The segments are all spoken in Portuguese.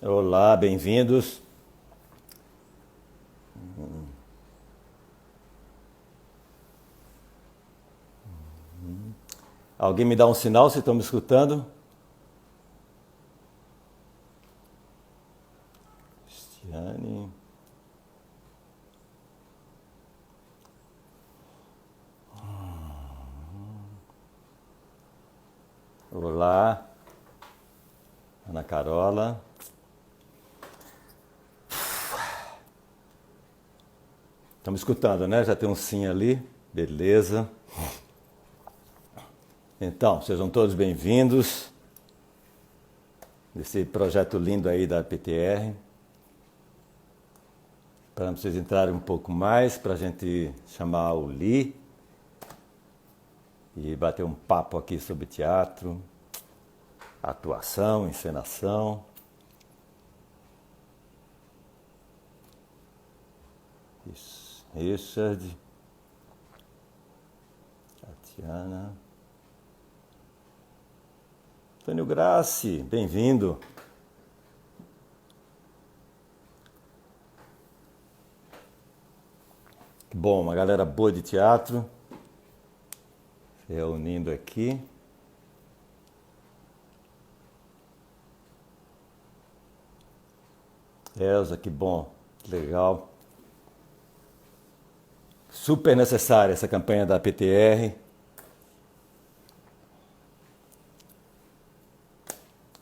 Olá, bem-vindos. Alguém me dá um sinal se estão me escutando? Cristiane. Olá, Ana Carola. Estão me escutando, né? Já tem um sim ali. Beleza. Então, sejam todos bem-vindos nesse projeto lindo aí da PTR. Para vocês entrarem um pouco mais, para a gente chamar o Li e bater um papo aqui sobre teatro, atuação, encenação. Richard, Tatiana, Antônio Grassi, bem-vindo. Bom, uma galera boa de teatro se reunindo aqui. Elza, que bom, que legal. Super necessária essa campanha da PTR.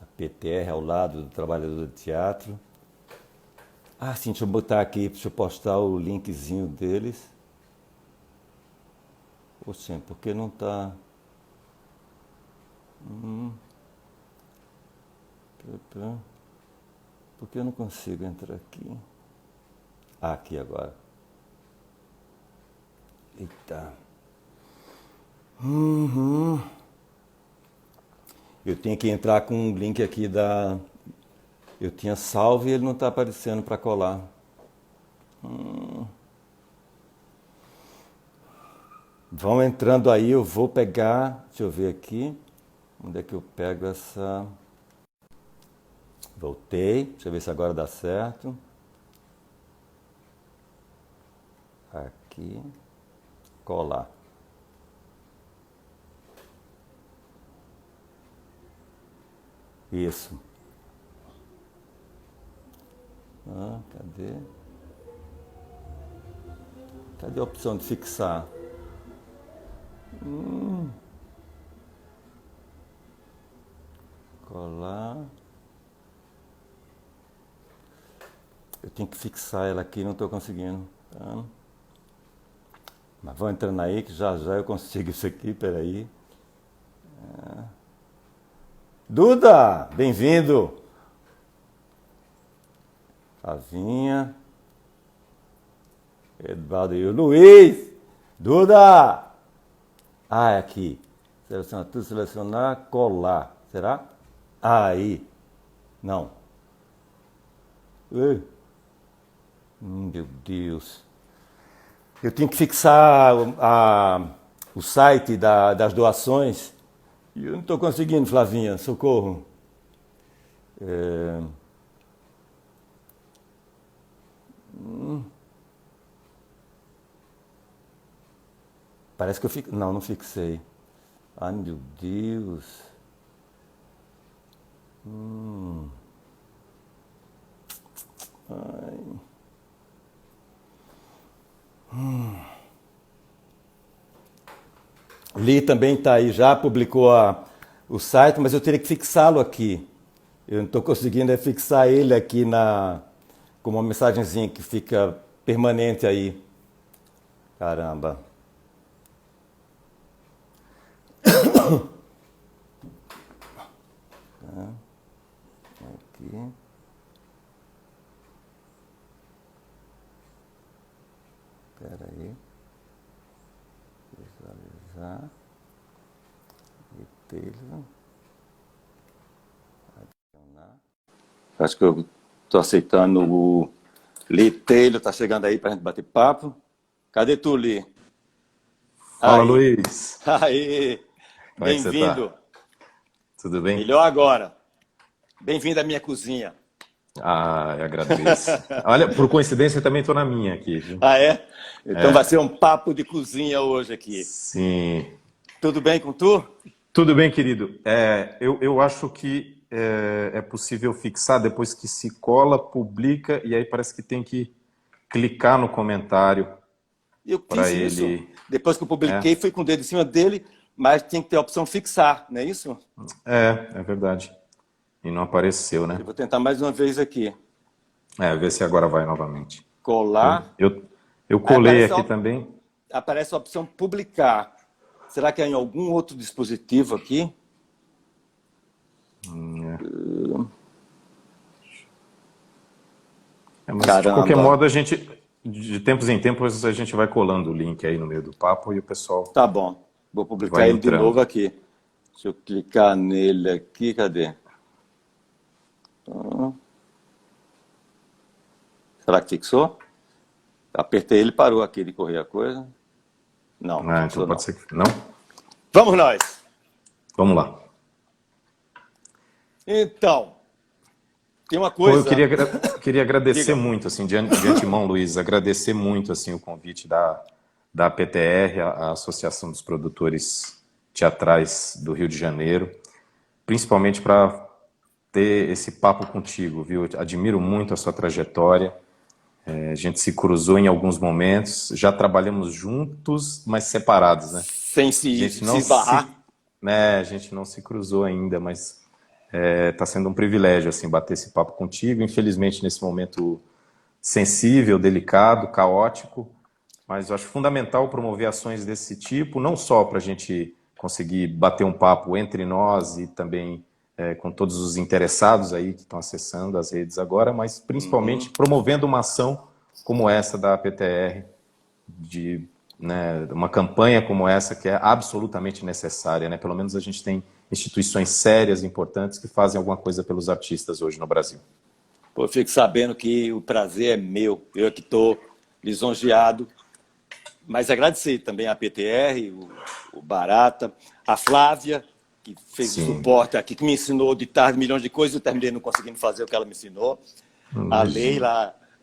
A PTR ao lado do trabalhador de teatro. Ah, sim, deixa eu botar aqui, deixa eu postar o linkzinho deles. Oxe, por que não está... Por que eu não consigo entrar aqui? Ah, aqui agora. Eita. Eu tenho que entrar com um link aqui da... Eu tinha salvo e ele não está aparecendo para colar. Vão entrando aí, eu vou pegar... Deixa eu ver aqui. Onde é que eu pego essa... Voltei. Deixa eu ver se agora dá certo. Aqui. Colar. Isso. Cadê? Cadê a opção de fixar? Colar. Eu tenho que fixar ela aqui, não estou conseguindo. Tá? Mas vão entrando aí que já já eu consigo isso aqui, peraí. Duda, bem-vindo. Flavinha. Eduardo e o Luiz. Duda. Ah, é aqui. Selecionar tudo, selecionar, colar. Será? Aí. Não. Meu Deus. Eu tenho que fixar o site das doações. E eu não estou conseguindo, Flavinha. Socorro. Parece que eu fico... Não, não fixei. Ai, meu Deus. Ai. Li também está aí, já publicou o site, mas eu teria que fixá-lo aqui. Eu não estou conseguindo fixar ele aqui com uma mensagenzinha que fica permanente aí. Caramba. Aqui. Espera aí. Visualizar. Retelho. Adicionar. Acho que eu estou aceitando o Li Taylor, está chegando aí para a gente bater papo. Cadê tu, Li? Fala, Aí. Luiz. Aí. Como é que você Bem-vindo. tá? Tudo bem? Melhor agora. Bem-vindo à minha cozinha. Ah, eu agradeço. Olha, por coincidência, eu também estou na minha aqui, viu? Ah, é? Então vai ser um papo de cozinha hoje aqui. Sim. Tudo bem com tu? Tudo bem, querido. Eu acho que é possível fixar depois que se cola, publica, e aí parece que tem que clicar no comentário Eu para fiz isso. ele. Depois que eu É, publiquei, fui com o dedo em cima dele, mas tem que ter a opção fixar, não é isso? é verdade. E não apareceu, né? Eu vou tentar mais uma vez aqui. Ver se agora vai novamente. Eu, Colar. eu, eu Aí colei aqui também. aparece a opção publicar. Será que é em algum outro dispositivo aqui? Mas de qualquer Caramba. modo, de tempos em tempos, a gente vai colando o link aí no meio do papo e o pessoal Tá bom. Vou vai publicar ele de entrando. novo aqui. Deixa eu clicar nele aqui. Cadê? Será que fixou? Apertei ele e parou aqui de correr a coisa. Não, não Então fixou pode não. ser que. Não? Vamos nós! Vamos lá. Então, tem uma Pô, eu coisa. queria agradecer Diga. muito, assim, de antemão, Luiz, agradecer muito, assim, o convite da PTR, a Associação dos Produtores Teatrais do Rio de Janeiro, principalmente para ter esse papo contigo, viu? Eu admiro muito a sua trajetória. A gente se cruzou em alguns momentos, já trabalhamos juntos, mas separados, né? Sem A se, gente se não se, esbarrar. a gente não se cruzou ainda, mas está sendo um privilégio assim bater esse papo contigo. Infelizmente nesse momento sensível, delicado, caótico, mas eu acho fundamental promover ações desse tipo, não só para a gente conseguir bater um papo entre nós e também com todos os interessados aí que estão acessando as redes agora, mas principalmente promovendo uma ação como essa da PTR, de uma campanha como essa que é absolutamente necessária, né? Pelo menos a gente tem instituições sérias, importantes, que fazem alguma coisa pelos artistas hoje no Brasil. Pô, eu fico sabendo que o prazer é meu. Eu que estou lisonjeado. Mas agradecer também a PTR, o Barata, a Flávia, que fez o Sim, suporte aqui, que me ensinou de tarde milhões de coisas, eu terminei não conseguindo fazer o que ela me ensinou. imagino.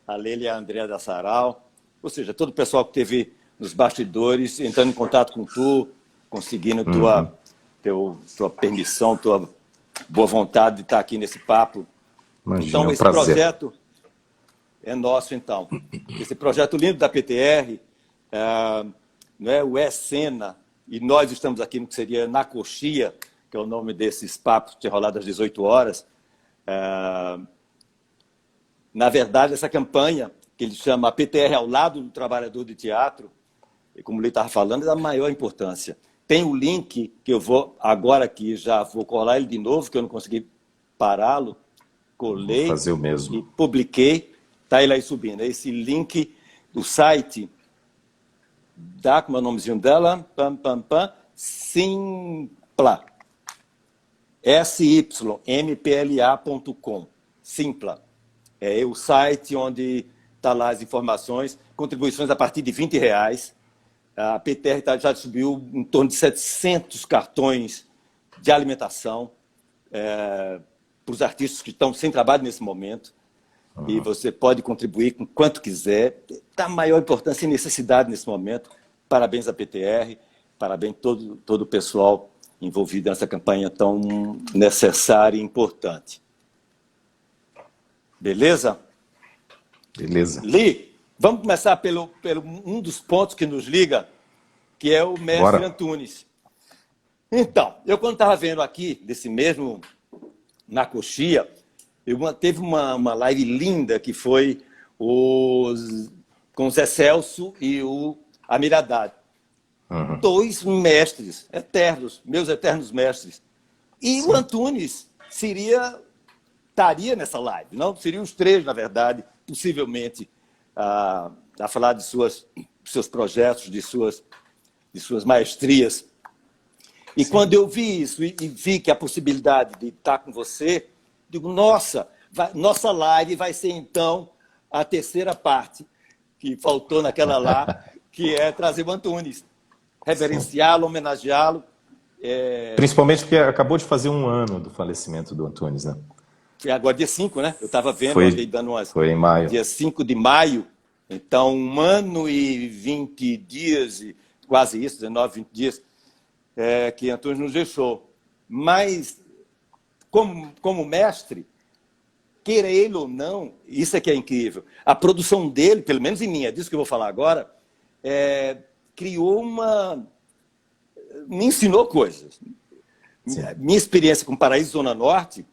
A Leila e a Andrea da Sarau, ou seja, todo o pessoal que esteve nos bastidores, entrando em contato com tu, conseguindo tua permissão, tua boa vontade de estar aqui nesse papo. Imagina, é Então, um esse prazer. projeto é nosso, então. Esse projeto lindo da PTR, não é o E-Cena, e nós estamos aqui no que seria Na Coxia, que é o nome desses papos que rolado às 18 horas. Na verdade, essa campanha, que ele chama a PTR ao lado do trabalhador de teatro, e como ele estava falando, é da maior importância. Tem o link, que eu vou, agora aqui, já vou colar ele de novo, que eu não consegui pará-lo, Vou colei fazer o e mesmo. publiquei, está ele aí subindo. Esse link do site, como é o nomezinho dela? Simpla. sympla.com. Simpla. É o site onde está lá as informações, contribuições a partir de R$ 20. A PTR já distribuiu em torno de 700 cartões de alimentação para os artistas que estão sem trabalho nesse momento. E você pode contribuir com quanto quiser. Da maior importância e necessidade nesse momento. Parabéns à PTR, parabéns a todo o pessoal envolvido nessa campanha tão necessária e importante. Beleza? Beleza. Li, vamos começar pelo um dos pontos que nos liga, que é o mestre Bora. Antunes. Então, eu quando estava vendo aqui, desse mesmo Na Coxia, teve uma live linda que foi com o Zé Celso e o Amir Haddad. Dois mestres eternos, meus eternos mestres. E o Antunes estaria nessa live, não? Seriam os três, na verdade, possivelmente, a falar de seus projetos, de suas maestrias. E quando eu vi isso e vi que a possibilidade de estar com você, digo, nossa live vai ser, então, a terceira parte que faltou naquela lá, que é trazer o Antunes, reverenciá-lo, homenageá-lo. Principalmente porque acabou de fazer um ano do falecimento do Antunes, né? Foi agora dia 5, né? Eu estava vendo, Foi, andei dando umas... foi em maio. Dia 5 de maio, então 1 ano e 20 dias, e quase isso, 19, 20 dias, que Antunes nos deixou. Mas, como mestre, queira ele ou não, isso é que é incrível, a produção dele, pelo menos em mim, é disso que eu vou falar agora, criou me ensinou coisas. Sim. Minha experiência com Paraíso Zona Norte,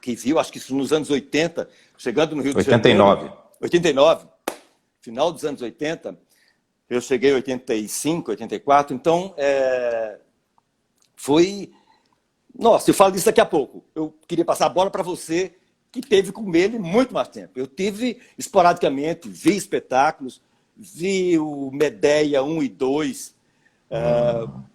que viu, acho que isso nos anos 80, chegando no Rio de Janeiro... 89, final dos anos 80, eu cheguei em 85, 84, então foi... Nossa, eu falo disso daqui a pouco. Eu queria passar a bola para você, que teve com ele muito mais tempo. Eu tive esporadicamente, vi espetáculos, vi o Medeia 1 e 2,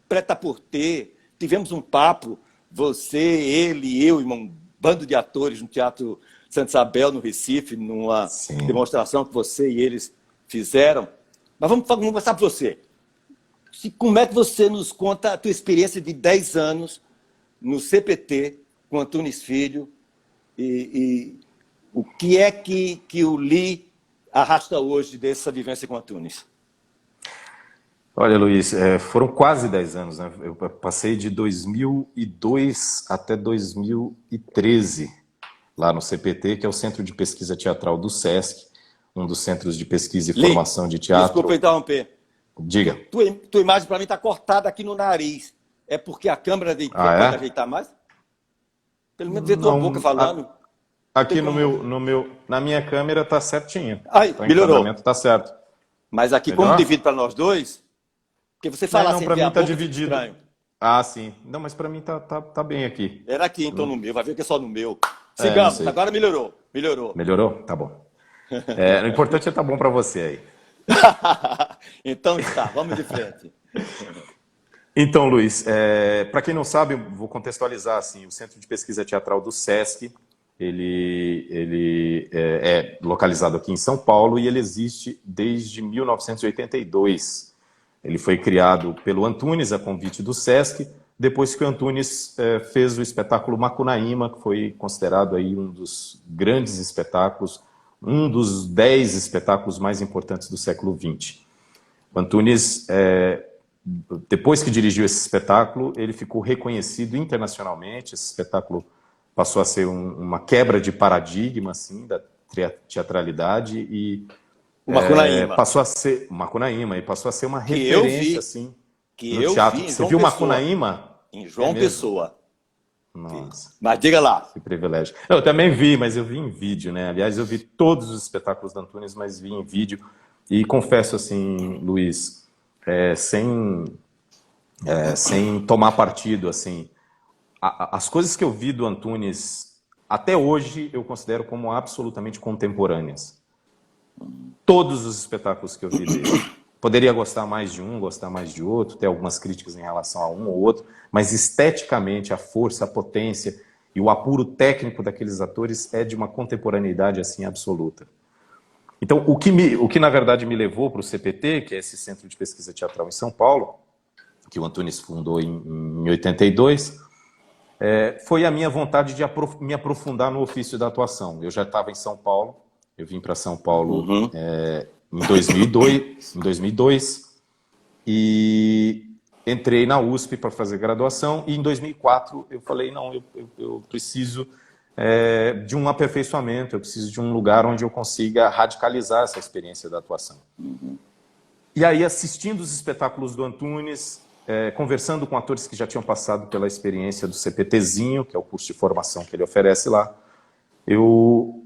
Prêt-à-Porter, tivemos um papo, você, ele, eu e um bando de atores no Teatro Santa Isabel, no Recife, numa demonstração que você e eles fizeram. Mas vamos começar por você. Como é que você nos conta a tua experiência de 10 anos no CPT com Antunes Filho e o que é que o Lee arrasta hoje dessa vivência com Antunes? Olha, Luiz, foram quase 10 anos, né? Eu passei de 2002 até 2013 lá no CPT, que é o Centro de Pesquisa Teatral do SESC, um dos centros de pesquisa e formação de teatro. Desculpa interromper. Diga. Tua imagem para mim está cortada aqui no nariz. É porque a câmera pode ajeitar mais? Pelo menos ver tua boca falando. Aqui na minha câmera está certinho. Aí, melhorou. O está certo. Mas aqui, como divide para nós dois, porque você fala assim, para mim está dividido. Estranho. Ah, sim. Não, mas para mim tá bem aqui. Era aqui, então, no meu. Vai ver que é só no meu. Sigamos. Agora melhorou. Melhorou? Tá bom. O importante é estar bom para você aí. Então está, vamos de frente. Então, Luiz, para quem não sabe, eu vou contextualizar assim, o Centro de Pesquisa Teatral do SESC, ele é localizado aqui em São Paulo e ele existe desde 1982. Ele foi criado pelo Antunes, a convite do SESC, depois que o Antunes fez o espetáculo Macunaíma, que foi considerado aí um dos grandes espetáculos, um dos 10 espetáculos mais importantes do século XX. O Antunes, depois que dirigiu esse espetáculo, ele ficou reconhecido internacionalmente. Esse espetáculo passou a ser uma quebra de paradigma assim, da teatralidade e Macunaíma. Passou a ser Macunaíma e passou a ser uma referência assim no teatro. Você viu Macunaíma? Em João Pessoa. Nossa. Mas diga lá. Que privilégio. Eu também vi, mas eu vi em vídeo, né? Aliás, eu vi todos os espetáculos da Antunes, mas vi em vídeo. E confesso assim, Luiz, sem tomar partido, assim, as coisas que eu vi do Antunes até hoje eu considero como absolutamente contemporâneas. Todos os espetáculos que eu vi dele. Poderia gostar mais de um, gostar mais de outro, ter algumas críticas em relação a um ou outro, mas esteticamente a força, a potência e o apuro técnico daqueles atores é de uma contemporaneidade assim absoluta. Então, o que na verdade me levou para o CPT, que é esse Centro de Pesquisa Teatral em São Paulo, que o Antunes fundou em 82, foi a minha vontade de me aprofundar no ofício da atuação. Eu já estava em São Paulo, eu vim para São Paulo em 2002 e entrei na USP para fazer graduação e em 2004 eu falei, não, eu preciso de um aperfeiçoamento, eu preciso de um lugar onde eu consiga radicalizar essa experiência da atuação. E aí, assistindo os espetáculos do Antunes, conversando com atores que já tinham passado pela experiência do CPTzinho, que é o curso de formação que ele oferece lá, eu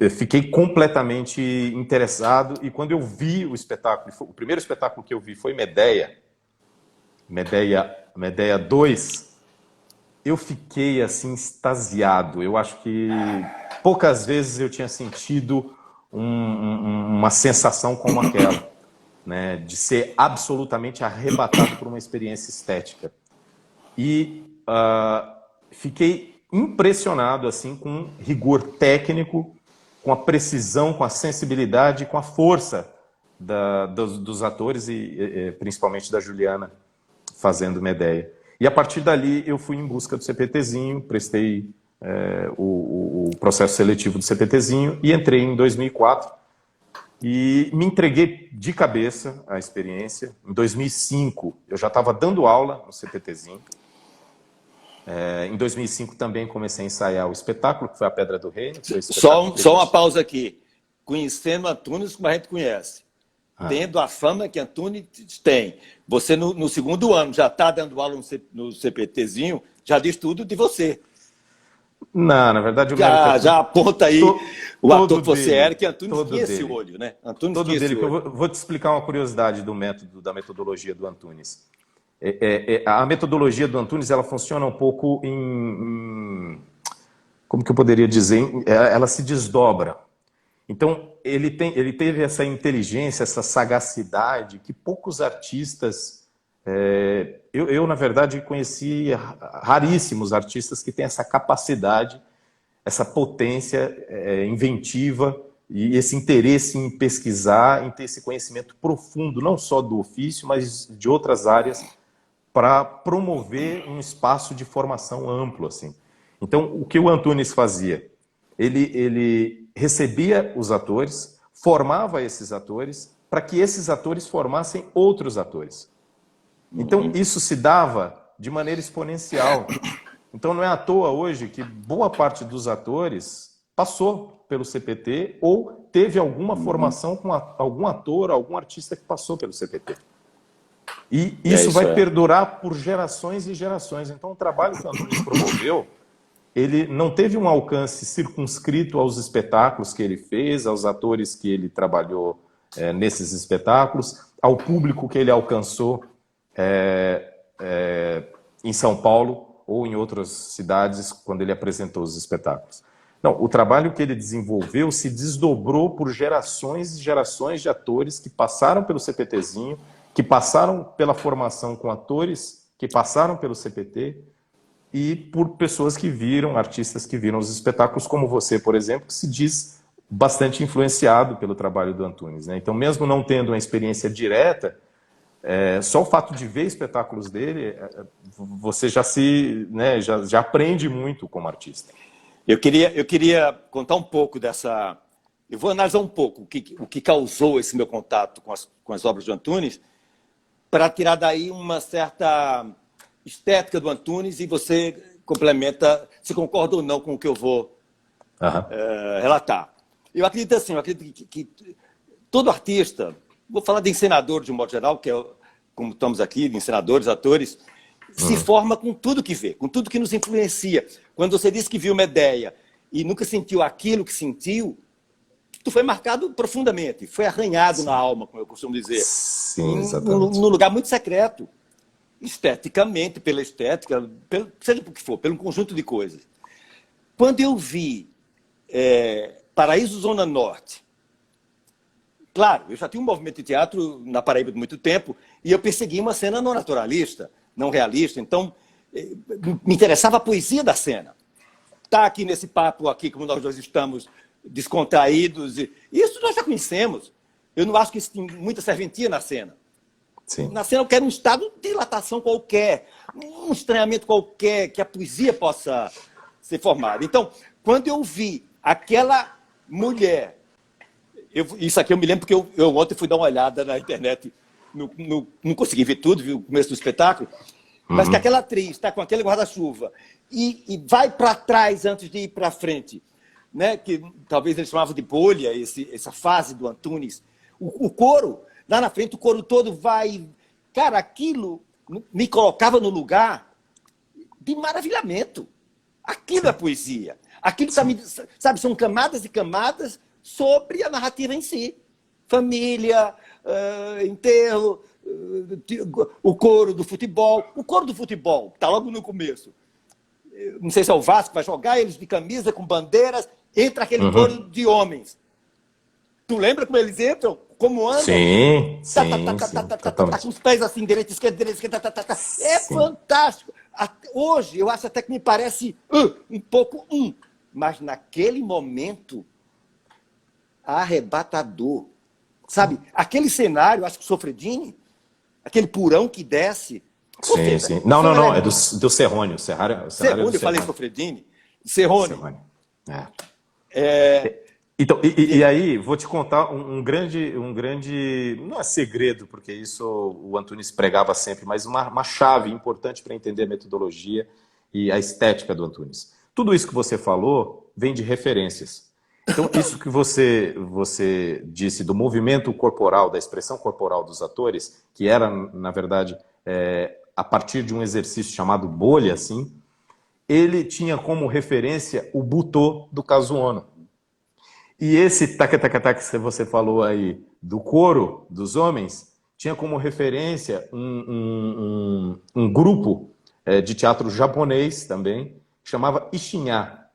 fiquei completamente interessado e quando eu vi o espetáculo, o primeiro espetáculo que eu vi foi Medeia 2, eu fiquei assim extasiado. Eu acho que poucas vezes eu tinha sentido uma sensação como aquela, né, de ser absolutamente arrebatado por uma experiência estética. E fiquei impressionado assim com o rigor técnico, com a precisão, com a sensibilidade, com a força dos atores e principalmente da Juliana fazendo Medeia. E a partir dali eu fui em busca do CPTzinho, prestei o processo seletivo do CPTzinho e entrei em 2004 e me entreguei de cabeça à experiência. Em 2005 eu já estava dando aula no CPTzinho. Em 2005 também comecei a ensaiar o espetáculo, que foi a Pedra do Reino. Só uma pausa aqui. Conhecendo Antunes como a gente conhece, tendo a fama que Antunes tem, você no segundo ano já está dando aula no CPTzinho, já diz tudo de você. Não, na verdade... Já aponta aí o ator que você era, que Antunes tinha esse dele. olho, né? Antunes Todo tinha dele. esse olho. Eu vou te explicar uma curiosidade da metodologia do Antunes. A metodologia do Antunes, ela funciona um pouco como que eu poderia dizer? Ela se desdobra. Então, ele teve essa inteligência, essa sagacidade que poucos artistas... Eu, na verdade, conheci raríssimos artistas que têm essa capacidade, essa potência inventiva e esse interesse em pesquisar, em ter esse conhecimento profundo, não só do ofício, mas de outras áreas, para promover um espaço de formação amplo, assim. Então, o que o Antunes fazia? Ele recebia os atores, formava esses atores, para que esses atores formassem outros atores. Então, isso se dava de maneira exponencial. Então, não é à toa hoje que boa parte dos atores passou pelo CPT ou teve alguma formação com algum ator, algum artista que passou pelo CPT. E isso vai perdurar por gerações e gerações. Então, o trabalho que o Antunes promoveu, ele não teve um alcance circunscrito aos espetáculos que ele fez, aos atores que ele trabalhou nesses espetáculos, ao público que ele alcançou em São Paulo ou em outras cidades quando ele apresentou os espetáculos. Não, o trabalho que ele desenvolveu se desdobrou por gerações e gerações de atores que passaram pelo CPTzinho, que passaram pela formação com atores que passaram pelo CPT e por pessoas que viram, artistas que viram os espetáculos, como você, por exemplo, que se diz bastante influenciado pelo trabalho do Antunes, né? Então, mesmo não tendo uma experiência direta, só o fato de ver espetáculos dele, você já aprende muito como artista. Eu queria contar um pouco dessa... Eu vou analisar um pouco o que causou esse meu contato com as obras do Antunes, para tirar daí uma certa estética do Antunes e você complementa se concorda ou não com o que eu vou relatar. Eu acredito assim, que todo artista, vou falar de encenador de um modo geral, que é como estamos aqui, de encenadores, atores, se forma com tudo que vê, com tudo que nos influencia. Quando você disse que viu Medea e nunca sentiu aquilo que sentiu, tu foi marcado profundamente, foi arranhado na alma, como eu costumo dizer. Sim, exatamente. Num lugar muito secreto, esteticamente, pela estética, seja por que for, pelo conjunto de coisas. Quando eu vi Paraíso Zona Norte, claro, eu já tinha um movimento de teatro na Paraíba de muito tempo e eu persegui uma cena não naturalista, não realista, então me interessava a poesia da cena. Tá aqui nesse papo aqui, como nós dois estamos descontraídos, e isso nós já conhecemos. Eu não acho que isso tem muita serventia na cena. Sim. Na cena eu quero um estado de dilatação qualquer, um estranhamento qualquer, que a poesia possa ser formada. Então, quando eu vi aquela mulher, isso aqui eu me lembro porque eu ontem fui dar uma olhada na internet, não consegui ver tudo, vi o começo do espetáculo, mas que aquela atriz está com aquele guarda-chuva e vai para trás antes de ir para frente, né? Que talvez eles chamavam de bolha, essa fase do Antunes. O coro, lá na frente, o coro todo vai... Cara, aquilo me colocava no lugar de maravilhamento. Aquilo é poesia. Aquilo, sabe, são camadas e camadas sobre a narrativa em si. Família, enterro, o coro do futebol. O coro do futebol, que está logo no começo. Não sei se é o Vasco que vai jogar, eles de camisa, com bandeiras, entra aquele coro de homens. Tu lembra como eles entram? Como andam? Sim, com os pés assim, direita, esquerda, É fantástico. Hoje, eu acho até que me parece um pouco mas naquele momento, arrebatador. Sabe? Aquele cenário, acho que o Sofredini, aquele porão que desce... Sim. Não, é do Serrônio. Serrônio, eu falei Sofredini. Serrone. Serrone. É, Então, e aí, vou te contar um grande, não é segredo, porque isso o Antunes pregava sempre, mas uma chave importante para entender a metodologia e a estética do Antunes. Tudo isso que você falou vem de referências. Então, isso que você disse do movimento corporal, da expressão corporal dos atores, que era, na verdade, a partir de um exercício chamado bolha, assim, ele tinha como referência o butô do Kazuo. E esse taca-taca-taca que você falou aí do coro dos homens tinha como referência um grupo de teatro japonês também, que chamava Ishinya,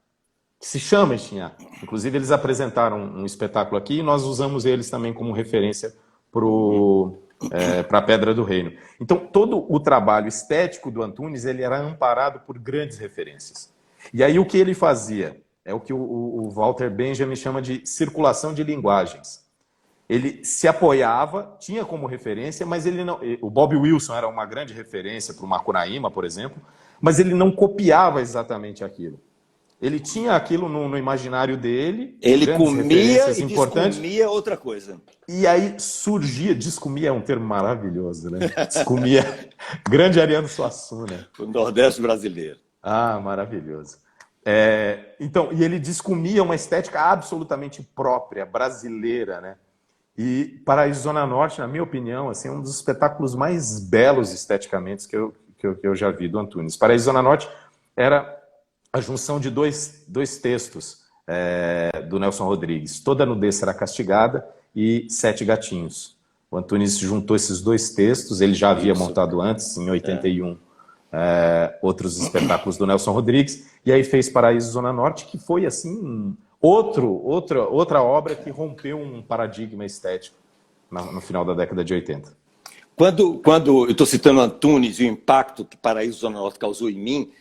que se chama Ishinya. Inclusive, eles apresentaram um espetáculo aqui e nós usamos eles também como referência para a Pedra do Reino. Então, todo o trabalho estético do Antunes ele era amparado por grandes referências. E aí, o que ele fazia? É o que o Walter Benjamin chama de circulação de linguagens. Ele se apoiava, tinha como referência, mas ele não... O Bob Wilson era uma grande referência para o Macunaíma, por exemplo, mas ele não copiava exatamente aquilo. Ele tinha aquilo no imaginário dele, ele grandes comia referências e importantes. descomia outra coisa. E aí surgia, descomia é um termo maravilhoso, né? Descomia, grande Ariano Suassuna. O Nordeste brasileiro. Ah, maravilhoso. Então, e ele descomia uma estética absolutamente própria, brasileira, né? E Paraíso Zona Norte, na minha opinião, assim, é um dos espetáculos mais belos esteticamente que eu já vi do Antunes. Paraíso Zona Norte era a junção de dois textos do Nelson Rodrigues. Toda nudez será castigada e Sete Gatinhos. O Antunes juntou esses dois textos, ele já havia montado antes, em 81, outros espetáculos do Nelson Rodrigues, e aí fez Paraíso Zona Norte, que foi assim outra obra que rompeu um paradigma estético no final da década de 80. Quando eu estou citando Antunes e o impacto que Paraíso Zona Norte causou em mim,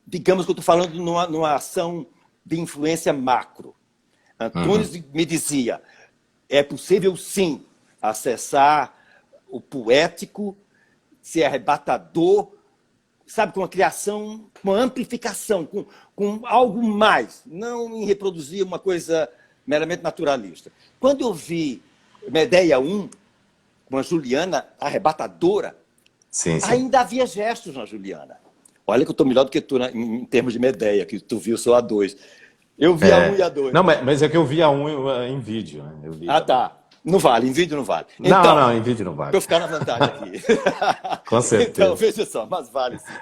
digamos que eu estou falando numa ação de influência macro. Antunes me dizia, é possível sim acessar o poético, ser arrebatador, sabe, com uma criação, uma amplificação, com algo mais, não em reproduzir uma coisa meramente naturalista. Quando eu vi Medéia 1, uma Juliana arrebatadora, sim. Ainda havia gestos na Juliana. Olha que eu estou melhor do que tu em termos de Medéia, que tu viu só a 2. Eu vi a 1 e a 2. Não, mas é que eu vi a 1 em vídeo. Né? Tá. Não vale, em vídeo não vale. Não, em vídeo não vale. Para eu ficar na vantagem aqui. Com certeza. Então, veja só, mas vale sim.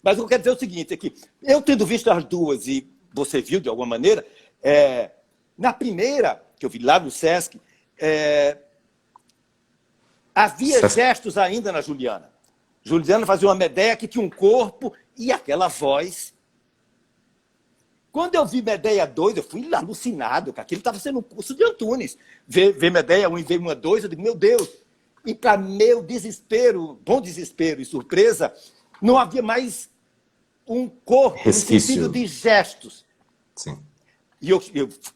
Mas eu quero dizer o seguinte, é que eu tendo visto as duas, e você viu de alguma maneira, na primeira, que eu vi lá no Sesc, havia gestos ainda na Juliana. Juliana fazia uma Medéia que tinha um corpo e aquela voz. Quando eu vi Medéia 2, eu fui alucinado, que aquilo estava sendo um curso de Antunes. Ver Medéia 1 e ver uma 2, eu digo, meu Deus. E para meu desespero, bom desespero e surpresa, não havia mais um corpo resquício. No sentido de gestos. Sim. E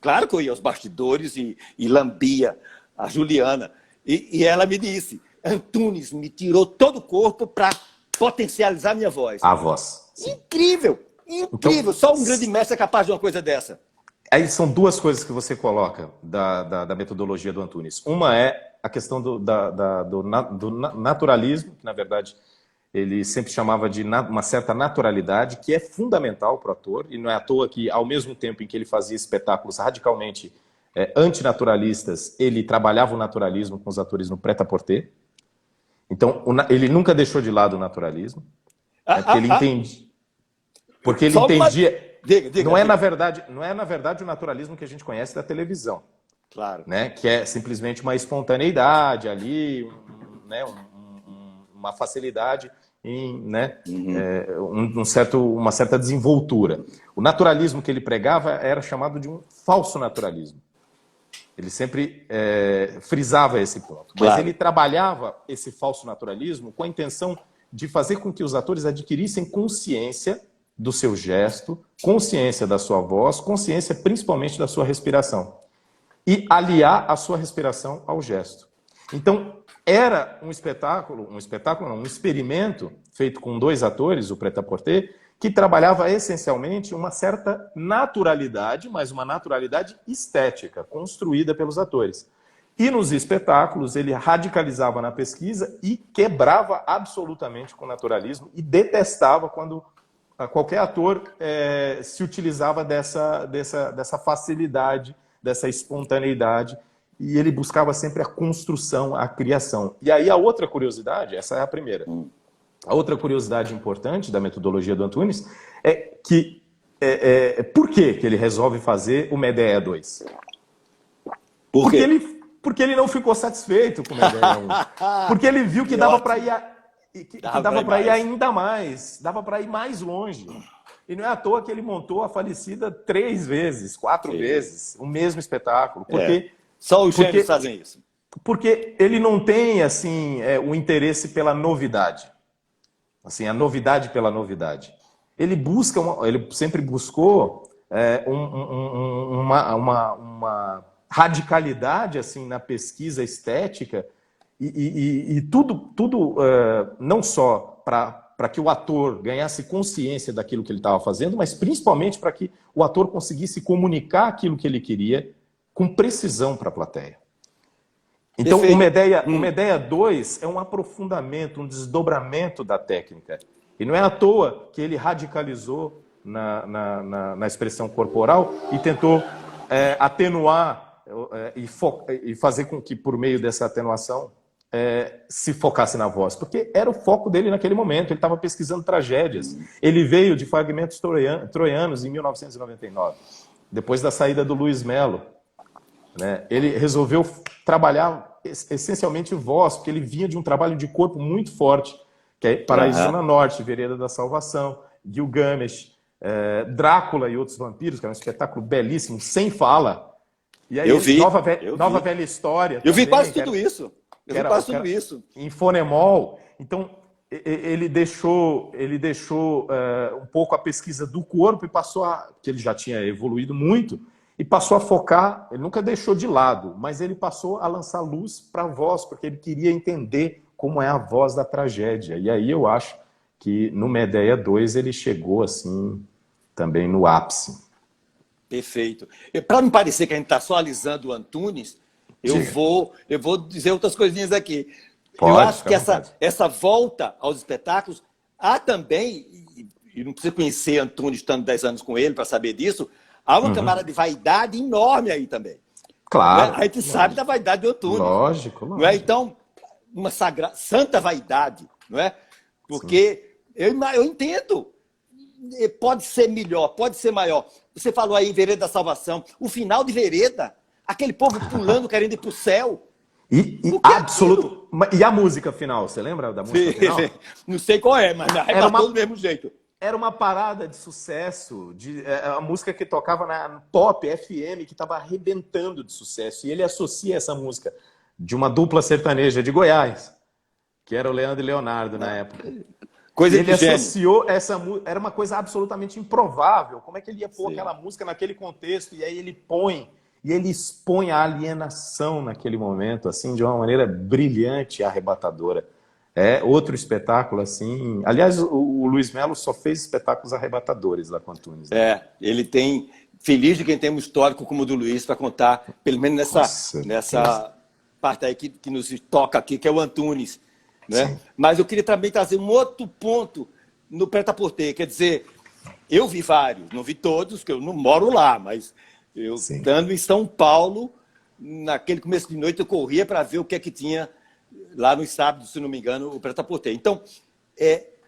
claro que eu ia aos bastidores e lambia a Juliana. E ela me disse, Antunes me tirou todo o corpo para potencializar minha voz. A voz. Sim. Incrível! Incrível! Então, só um grande mestre é capaz de uma coisa dessa. Aí são duas coisas que você coloca da metodologia do Antunes. Uma é a questão do naturalismo, que na verdade ele sempre chamava de uma certa naturalidade, que é fundamental para o ator, e não é à toa que, ao mesmo tempo em que ele fazia espetáculos radicalmente antinaturalistas, ele trabalhava o naturalismo com os atores no prêt-à-porter. Então, ele nunca deixou de lado o naturalismo, porque ele entende. Porque ele entendia. Diga, não é na verdade o naturalismo que a gente conhece da televisão. Claro. Né? Que é simplesmente uma espontaneidade ali, né? Uma facilidade em, né? Uma certa desenvoltura. O naturalismo que ele pregava era chamado de um falso naturalismo. Ele sempre frisava esse ponto. Mas ele trabalhava esse falso naturalismo com a intenção de fazer com que os atores adquirissem consciência do seu gesto, consciência da sua voz, consciência principalmente da sua respiração. E aliar a sua respiração ao gesto. Então, era um experimento feito com 2 atores, o prêt-à-porter, que trabalhava essencialmente uma certa naturalidade, mas uma naturalidade estética, construída pelos atores. E nos espetáculos ele radicalizava na pesquisa e quebrava absolutamente com o naturalismo e detestava quando qualquer ator se utilizava dessa facilidade, dessa espontaneidade, e ele buscava sempre a construção, a criação. E aí a outra curiosidade, essa é a primeira, a outra curiosidade importante da metodologia do Antunes é que por que ele resolve fazer o Medea 2? Por quê? Porque ele não ficou satisfeito com o Medea 1. Porque ele viu que dava para ir, dava para ir ainda mais, dava para ir mais longe. E não é à toa que ele montou a falecida 3 vezes, 4 vezes, o mesmo espetáculo. Porque, só os gênios fazem isso. Porque ele não tem assim o interesse pela novidade. Assim, a novidade pela novidade. Ele sempre buscou uma radicalidade assim na pesquisa estética e tudo não só para que o ator ganhasse consciência daquilo que ele estava fazendo, mas principalmente para que o ator conseguisse comunicar aquilo que ele queria com precisão para a plateia. Então, o Medea 2 é um aprofundamento, um desdobramento da técnica. E não é à toa que ele radicalizou na expressão corporal e tentou atenuar e fazer com que, por meio dessa atenuação, se focasse na voz. Porque era o foco dele naquele momento. Ele estava pesquisando tragédias. Ele veio de Fragmentos Troianos em 1999, depois da saída do Luiz Melo. Ele resolveu trabalhar essencialmente voz, porque ele vinha de um trabalho de corpo muito forte, que é Paraíso Zona Norte, Vereda da Salvação, Gilgamesh, Drácula e Outros Vampiros, que é um espetáculo belíssimo, sem fala. E aí, eu vi. Nova Velha História. Eu vi quase tudo isso. Em Fonemol. Então, ele deixou um pouco a pesquisa do corpo e passou que ele já tinha evoluído muito, e passou a focar, ele nunca deixou de lado, mas ele passou a lançar luz para a voz, porque ele queria entender como é a voz da tragédia. E aí eu acho que no Medea 2 ele chegou assim também no ápice. Perfeito. Para não parecer que a gente está só alisando o Antunes, eu vou dizer outras coisinhas aqui. Eu acho que essa volta aos espetáculos, há também, e não precisa conhecer Antunes estando 10 anos com ele para saber disso, há uma camada de vaidade enorme aí também. Claro. A gente sabe da vaidade do Antunes. Lógico. Não é? Então, uma santa vaidade, não é? Porque eu entendo. Pode ser melhor, pode ser maior. Você falou aí em Vereda da Salvação. O final de Vereda, aquele povo pulando, querendo ir para o céu. Absoluto. E a música final, você lembra da música final? Não sei qual é, mas arrebatou do mesmo jeito. Era uma parada de sucesso, a música que tocava na Pop FM, que estava arrebentando de sucesso. E ele associa essa música de uma dupla sertaneja de Goiás, que era o Leandro e Leonardo na época. Ele associou essa música, era uma coisa absolutamente improvável. Como é que ele ia pôr aquela música naquele contexto? E aí ele expõe a alienação naquele momento, assim, de uma maneira brilhante e arrebatadora. É outro espetáculo, assim... Aliás, o Luiz Melo só fez espetáculos arrebatadores lá com o Antunes. Ele tem... Feliz de quem tem um histórico como o do Luiz para contar, pelo menos nessa parte aí que nos toca aqui, que é o Antunes. Né? Mas eu queria também trazer um outro ponto no Prêt-à-Porter. Quer dizer, eu vi vários, não vi todos, porque eu não moro lá, mas eu, estando em São Paulo, naquele começo de noite, eu corria para ver o que é que tinha lá no sábado, se não me engano, o Prêt-à-Porter. Então,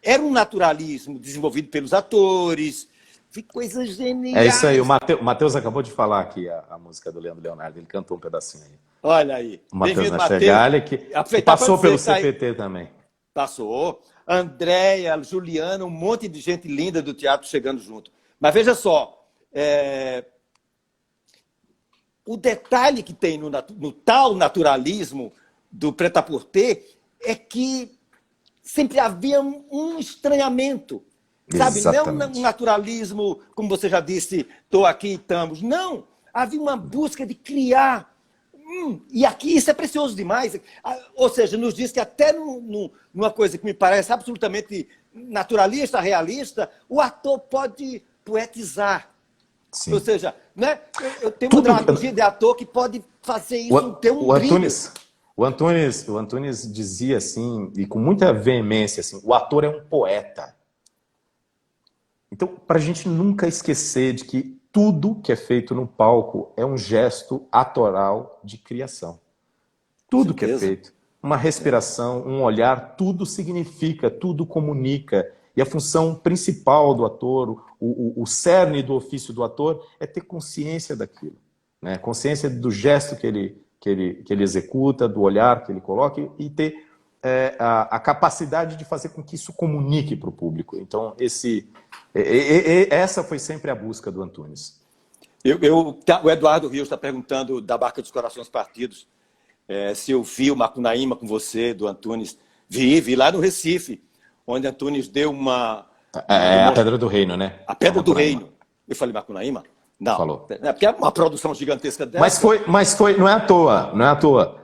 era um naturalismo desenvolvido pelos atores, vi coisas geniais. É isso aí, o Matheus acabou de falar aqui a música do Leandro Leonardo, ele cantou um pedacinho aí. Olha aí. O Matheus Nastergalli, que passou pelo CPT também. Passou. Andréia, Juliana, um monte de gente linda do teatro chegando junto. Mas veja só, o detalhe que tem no tal naturalismo do Prêt-à-Porter é que sempre havia um estranhamento. Sabe? Não um naturalismo, como você já disse, estou aqui e estamos. Não, havia uma busca de criar. E aqui isso é precioso demais. Ou seja, nos diz que até numa coisa que me parece absolutamente naturalista, realista, o ator pode poetizar. Sim. Ou seja, né, eu tenho uma dramaturgia de ator que pode fazer isso ter um brilho. O Antunes dizia assim, e com muita veemência, assim, o ator é um poeta. Então, para a gente nunca esquecer de que tudo que é feito no palco é um gesto atoral de criação. Tudo que é feito. Uma respiração, um olhar, tudo significa, tudo comunica. E a função principal do ator, o cerne do ofício do ator, é ter consciência daquilo. Né? Consciência do gesto que ele executa, do olhar que ele coloca e ter a capacidade de fazer com que isso comunique para o público. Então, essa foi sempre a busca do Antunes. O Eduardo Rios está perguntando da Barca dos Corações Partidos, se eu vi o Macunaíma com você, do Antunes. Vi lá no Recife, onde Antunes deu uma... a Pedra do Reino, né? A Pedra do Reino. Eu falei Macunaíma? Não. Falou. Porque é uma produção gigantesca dela. Mas foi, não é à toa, não é à toa.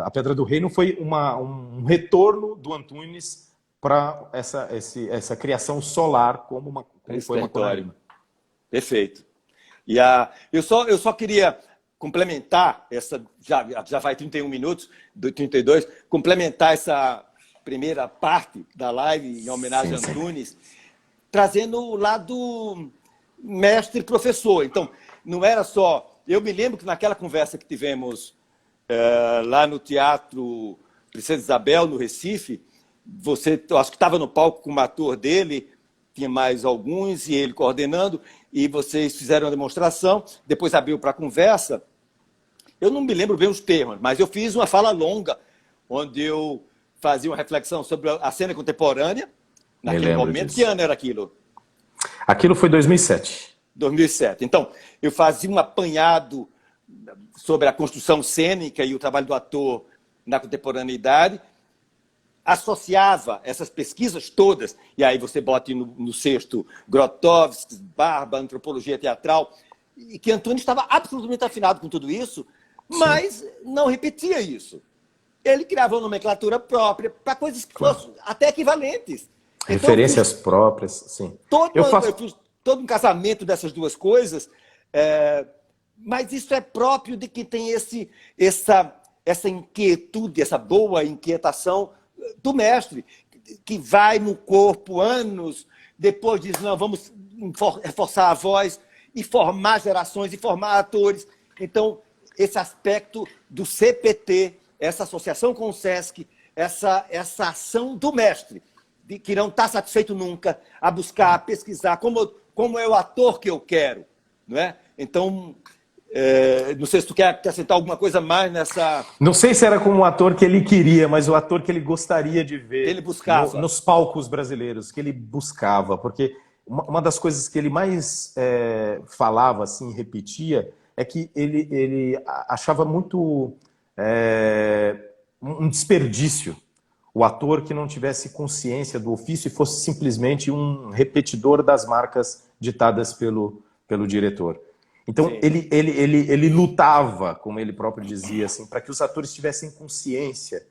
A Pedra do Reino foi um retorno do Antunes para essa criação solar como foi Macunaíma. Perfeito. E eu só queria complementar já vai 31 minutos, do 32, complementar essa primeira parte da live em homenagem a Antunes, trazendo o lado mestre-professor. Então, não era só... Eu me lembro que naquela conversa que tivemos lá no Teatro Princesa Isabel, no Recife, eu acho que estava no palco com o ator dele, tinha mais alguns, e ele coordenando, e vocês fizeram a demonstração, depois abriu para a conversa. Eu não me lembro bem os termos, mas eu fiz uma fala longa, onde eu fazia uma reflexão sobre a cena contemporânea, naquele momento. Disso. Que ano era aquilo? Aquilo foi 2007. 2007. Então, eu fazia um apanhado sobre a construção cênica e o trabalho do ator na contemporaneidade, associava essas pesquisas todas, e aí você bota no cesto Grotowski, Barba, antropologia teatral, e que Antunes estava absolutamente afinado com tudo isso, mas não repetia isso. Ele criava uma nomenclatura própria para coisas que fossem até equivalentes. Referências próprias, sim. Eu fiz todo um casamento dessas duas coisas, mas isso é próprio de quem tem essa inquietude, essa boa inquietação do mestre, que vai no corpo anos, depois diz, não, vamos reforçar a voz e formar gerações e formar atores. Então, esse aspecto do CPT, essa associação com o SESC, essa ação do mestre, que não está satisfeito nunca, a buscar, a pesquisar, como é o ator que eu quero. Não é? Então, não sei se tu quer acrescentar alguma coisa mais nessa... Não sei se era como o ator que ele queria, mas o ator que ele gostaria de ver ele buscava. Nos palcos brasileiros, que ele buscava. Porque uma das coisas que ele mais falava, assim, repetia, é que ele achava muito um desperdício o ator que não tivesse consciência do ofício e fosse simplesmente um repetidor das marcas ditadas pelo diretor. Então, ele lutava, como ele próprio dizia, assim, para que os atores tivessem consciência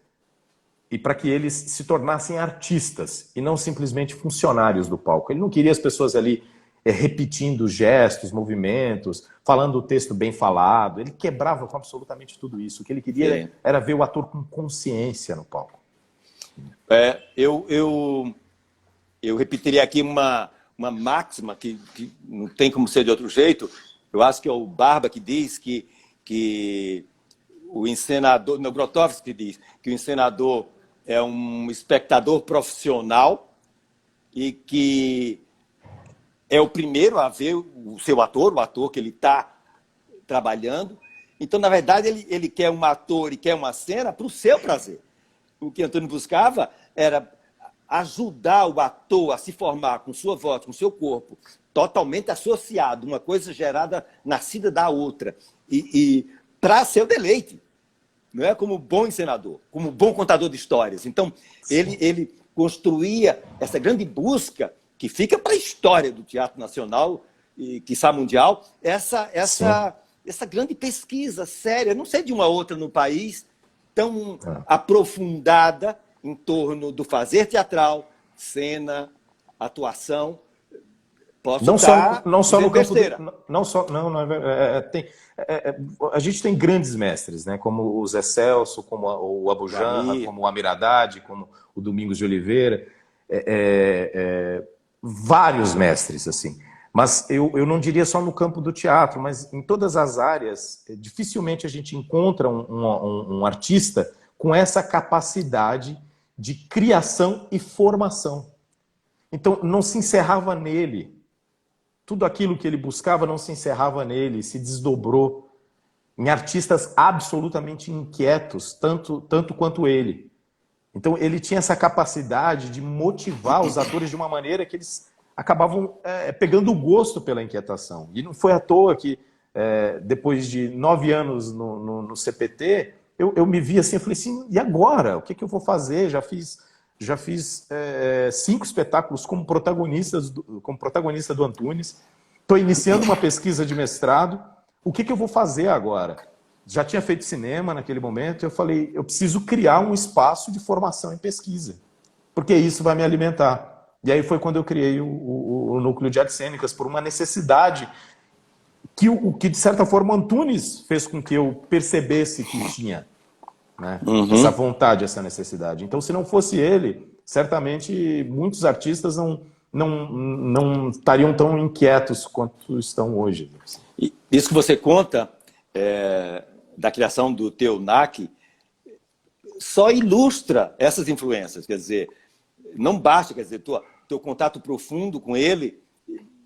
e para que eles se tornassem artistas e não simplesmente funcionários do palco. Ele não queria as pessoas ali repetindo gestos, movimentos, falando o texto bem falado. Ele quebrava com absolutamente tudo isso. O que ele queria era ver o ator com consciência no palco. Eu repetiria aqui uma máxima que não tem como ser de outro jeito. Eu acho que é o Barba que diz que o encenador, no Grotowski diz que o encenador é um espectador profissional e que é o primeiro a ver o seu ator, o ator que ele está trabalhando. Então, na verdade, ele quer um ator e quer uma cena para o seu prazer. O que Antônio buscava era ajudar o ator a se formar com sua voz, com seu corpo, totalmente associado, uma coisa gerada, nascida da outra, e para seu deleite, não é? Como bom encenador, como bom contador de histórias. Então, ele construía essa grande busca, que fica para a história do Teatro Nacional e, quiçá, mundial, essa grande pesquisa séria, não sei de uma outra no país, tão aprofundada em torno do fazer teatral, cena, atuação. Posso Não estar só no campo besteira. não só não a gente tem grandes mestres, né? Como o Zé Celso, como o Abu Janra, como o Amir Haddad, como o Domingos de Oliveira, vários mestres assim. Mas eu não diria só no campo do teatro, mas em todas as áreas, dificilmente a gente encontra um artista com essa capacidade de criação e formação. Então não se encerrava nele. Tudo aquilo que ele buscava não se encerrava nele, se desdobrou em artistas absolutamente inquietos, tanto quanto ele. Então ele tinha essa capacidade de motivar os atores de uma maneira que eles acabavam pegando gosto pela inquietação. E não foi à toa que, depois de 9 anos no CPT, eu me vi assim, eu falei assim, e agora? O que eu vou fazer? Já fiz 5 espetáculos como protagonista do Antunes. Estou iniciando uma pesquisa de mestrado. O que eu vou fazer agora? Já tinha feito cinema naquele momento. Eu falei, eu preciso criar um espaço de formação e pesquisa, porque isso vai me alimentar. E aí foi quando eu criei o Núcleo de Artes Cênicas, por uma necessidade que de certa forma, Antunes fez com que eu percebesse que tinha. Né? Essa vontade, essa necessidade. Então, se não fosse ele, certamente muitos artistas não estariam tão inquietos quanto estão hoje. Isso que você conta da criação do teu NAC só ilustra essas influências. Quer dizer, não basta, quer dizer, teu contato profundo com ele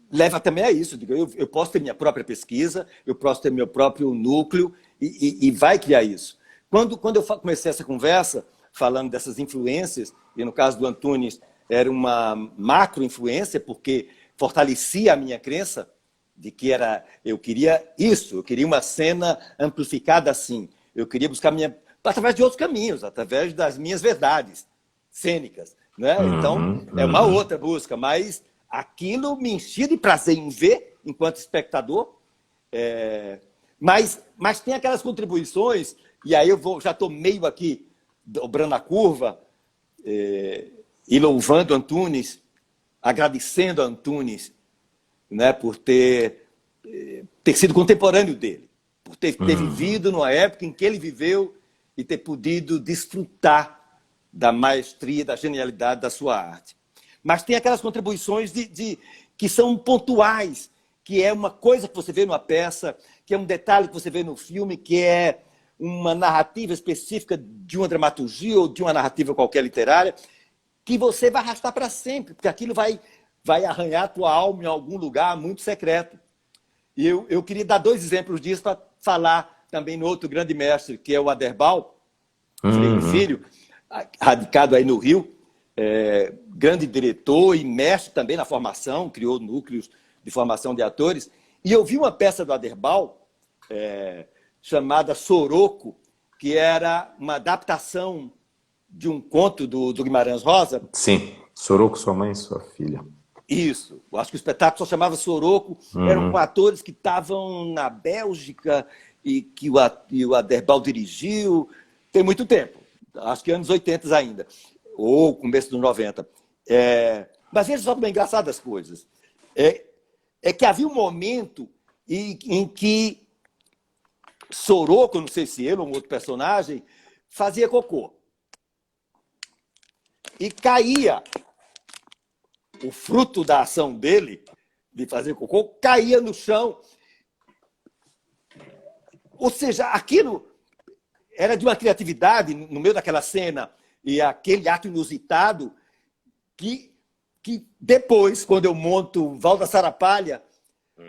leva também a isso. Eu posso ter minha própria pesquisa, eu posso ter meu próprio núcleo e vai criar isso. Quando eu comecei essa conversa, falando dessas influências, e no caso do Antunes era uma macro-influência, porque fortalecia a minha crença de que eu queria isso, eu queria uma cena amplificada assim, eu queria buscar através de outros caminhos, através das minhas verdades cênicas. Né? Então, é uma outra busca, mas aquilo me enchia de prazer em ver, enquanto espectador, mas tem aquelas contribuições. E aí já estou meio aqui dobrando a curva e louvando Antunes, agradecendo a Antunes, né, por ter sido contemporâneo dele, por ter vivido numa época em que ele viveu e ter podido desfrutar da maestria, da genialidade da sua arte. Mas tem aquelas contribuições que são pontuais, que é uma coisa que você vê numa peça, que é um detalhe que você vê no filme, que é uma narrativa específica de uma dramaturgia ou de uma narrativa qualquer literária, que você vai arrastar para sempre, porque aquilo vai arranhar a tua alma em algum lugar muito secreto. E eu queria dar 2 exemplos disso para falar também no outro grande mestre, que é o Aderbal Freire Filho, radicado aí no Rio, grande diretor e mestre também na formação, criou núcleos de formação de atores. E eu vi uma peça do Aderbal, chamada Soroco, que era uma adaptação de um conto do Guimarães Rosa. Sim, Soroco, Sua Mãe e Sua Filha. Isso, eu acho que o espetáculo só chamava Soroco, eram com atores que estavam na Bélgica e que o Aderbal dirigiu, tem muito tempo, acho que anos 80 ainda, ou começo dos 90. Mas veja só como é engraçado as coisas. É que havia um momento em que Soroco, não sei se ele ou um outro personagem, fazia cocô. E caía, o fruto da ação dele, de fazer cocô, caía no chão. Ou seja, aquilo era de uma criatividade no meio daquela cena e aquele ato inusitado que depois, quando eu monto Val da Sarapalha,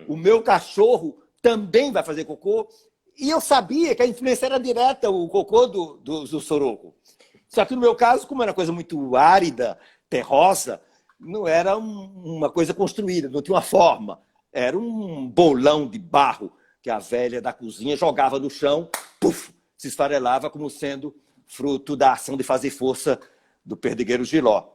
o meu cachorro também vai fazer cocô. E eu sabia que a influência era direta, o cocô do Soroco. Só que no meu caso, como era uma coisa muito árida, terrosa, não era uma coisa construída, não tinha uma forma. Era um bolão de barro que a velha da cozinha jogava no chão, puf, se esfarelava como sendo fruto da ação de fazer força do perdigueiro Giló.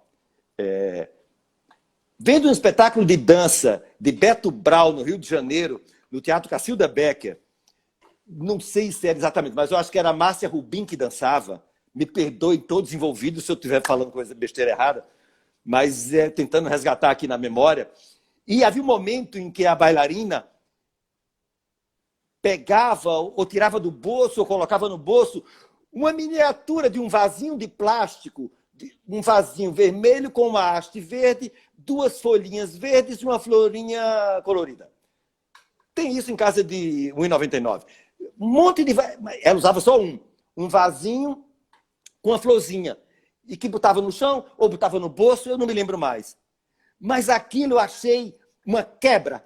Vendo um espetáculo de dança de Beto Brau, no Rio de Janeiro, no Teatro Cacilda Becker, não sei se era exatamente, mas eu acho que era a Márcia Rubim que dançava, Me perdoem todos envolvidos se eu estiver falando coisa besteira errada, mas tentando resgatar aqui na memória. E havia um momento em que a bailarina pegava ou tirava do bolso ou colocava no bolso uma miniatura de um vasinho de plástico, um vasinho vermelho com uma haste verde, 2 folhinhas verdes e uma florinha colorida. Tem isso em casa de R$ 1,99. Um monte de... Ela usava só um vasinho com a florzinha, e que botava no chão ou botava no bolso, eu não me lembro mais. Mas aquilo eu achei uma quebra,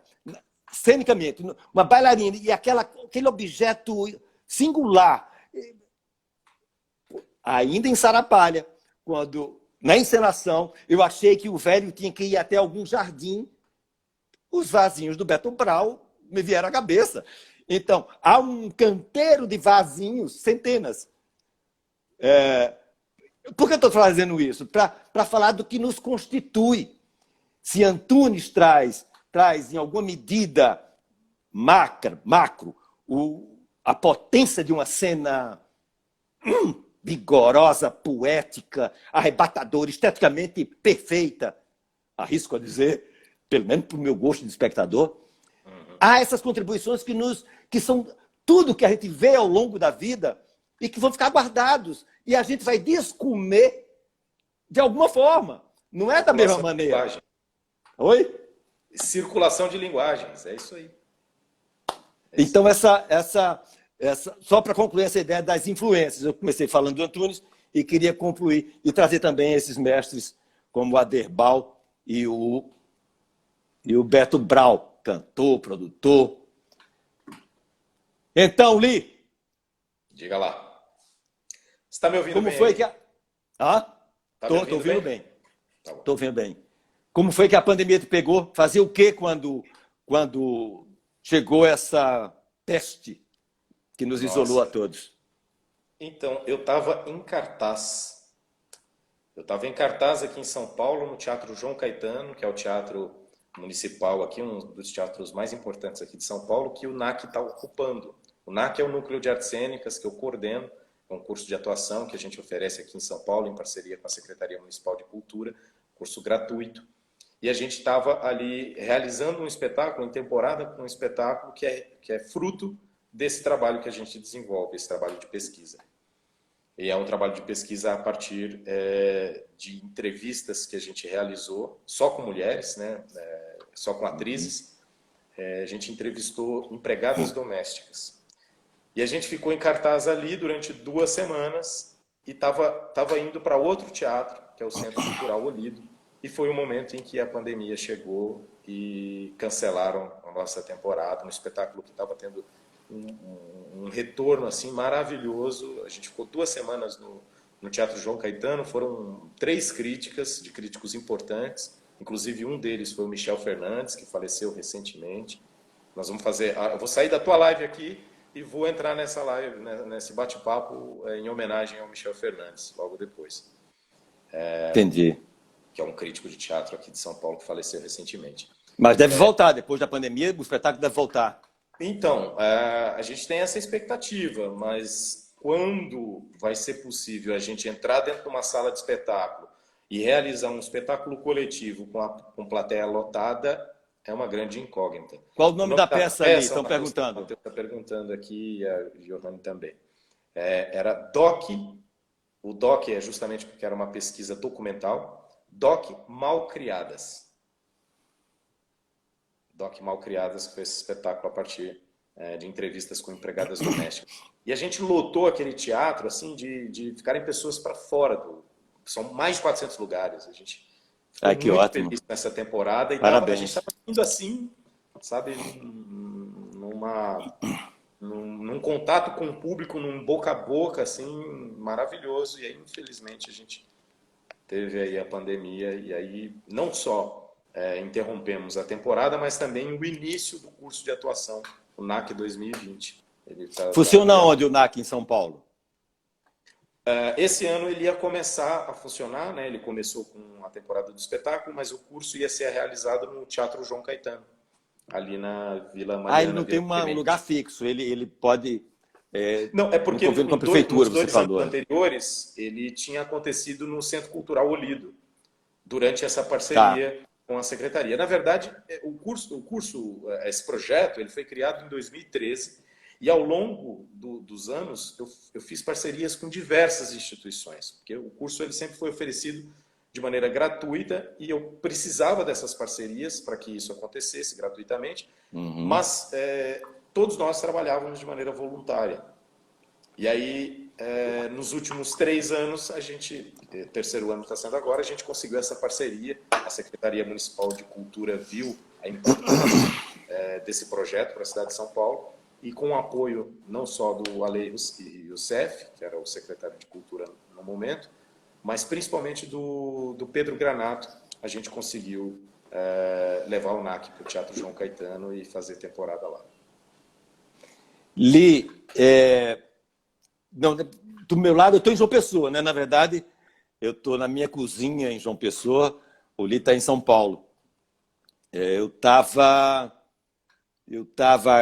cenicamente, uma bailarina, e aquele objeto singular, ainda em Sarapalha, quando, na encenação, eu achei que o velho tinha que ir até algum jardim, os vasinhos do Beto Brau me vieram à cabeça. Então, há um canteiro de vasinhos, centenas. Por que eu estou fazendo isso? Para falar do que nos constitui. Se Antunes traz em alguma medida macro, a potência de uma cena vigorosa, poética, arrebatadora, esteticamente perfeita, arrisco a dizer, pelo menos para o meu gosto de espectador, há essas contribuições que são tudo que a gente vê ao longo da vida e que vão ficar guardados. E a gente vai descomer de alguma forma. Não é da mesma maneira. Linguagem. Oi? Circulação de linguagens, é isso aí. Então, só para concluir essa ideia das influências, eu comecei falando do Antunes e queria concluir e trazer também esses mestres como o Aderbal e o Beto Brau, cantor, produtor. Então, Lee. Diga lá. Você está me ouvindo como bem? Foi que a... Estou ouvindo bem. Tá bom. Estou ouvindo bem. Como foi que a pandemia te pegou? Fazia o quê quando chegou essa peste que nos isolou a todos? Então, eu estava em cartaz. Eu estava em cartaz aqui em São Paulo, no Teatro João Caetano, que é o teatro municipal aqui, um dos teatros mais importantes aqui de São Paulo, que o NAC está ocupando. O NAC é o Núcleo de Artes Cênicas que eu coordeno, é um curso de atuação que a gente oferece aqui em São Paulo, em parceria com a Secretaria Municipal de Cultura, curso gratuito. E a gente estava ali realizando um espetáculo, em temporada, um espetáculo que é fruto desse trabalho que a gente desenvolve, esse trabalho de pesquisa. E é um trabalho de pesquisa a partir de entrevistas que a gente realizou, só com mulheres, né? Só com atrizes. A gente entrevistou empregadas domésticas. E a gente ficou em cartaz ali durante 2 semanas e estava indo para outro teatro, que é o Centro Cultural Olido. E foi o momento em que a pandemia chegou e cancelaram a nossa temporada, um espetáculo que estava tendo um retorno assim maravilhoso. A gente ficou 2 semanas no Teatro João Caetano, foram 3 críticas, de críticos importantes, inclusive um deles foi o Michel Fernandes, que faleceu recentemente. Nós vamos fazer, eu vou sair da tua live aqui e vou entrar nessa live, nesse bate-papo em homenagem ao Michel Fernandes, logo depois. Entendi. Que é um crítico de teatro aqui de São Paulo que faleceu recentemente. Mas deve voltar, depois da pandemia, o espetáculo deve voltar. Então, a gente tem essa expectativa, mas quando vai ser possível a gente entrar dentro de uma sala de espetáculo e realizar um espetáculo coletivo com plateia lotada, é uma grande incógnita. Qual o nome da peça ali? Estão perguntando. Está perguntando aqui, e a Giovanni também. Era DOC, o DOC é justamente porque era uma pesquisa documental, DOC Malcriadas. DOC Malcriadas, que foi esse espetáculo a partir de entrevistas com empregadas domésticas. E a gente lotou aquele teatro assim de ficarem pessoas para fora. São mais de 400 lugares. A gente ficou que muito ótimo. feliz nessa temporada. E Parabéns. a gente estava indo assim, sabe, num contato com o público, num boca a boca, assim, maravilhoso. E aí, infelizmente, a gente teve aí a pandemia e aí não só interrompemos a temporada, mas também o início do curso de atuação, o NAC 2020. Funciona onde o NAC em São Paulo? Esse ano ele ia começar a funcionar, né? Ele começou com a temporada do espetáculo, mas o curso ia ser realizado no Teatro João Caetano, ali na Vila Mariana. Ele não tem um lugar fixo, ele pode Não, é porque no governo com a prefeitura, nos você 2 anos falou. anteriores, ele tinha acontecido no Centro Cultural Olido, durante essa parceria com a secretaria. Na verdade, esse projeto, ele foi criado em 2013 e ao longo dos anos eu fiz parcerias com diversas instituições, porque o curso ele sempre foi oferecido de maneira gratuita e eu precisava dessas parcerias para que isso acontecesse gratuitamente, mas todos nós trabalhávamos de maneira voluntária. E aí, nos últimos 3 anos, terceiro ano está sendo agora, a gente conseguiu essa parceria, a Secretaria Municipal de Cultura viu a importância desse projeto para a cidade de São Paulo, e com o apoio não só do Ale Youssef, que era o secretário de Cultura no momento, mas principalmente do Pedro Granato, a gente conseguiu levar o NAC para o Teatro João Caetano e fazer temporada lá. Li, não, do meu lado, eu estou em João Pessoa, né? Na verdade, eu estou na minha cozinha em João Pessoa, o Li está em São Paulo. Eu estava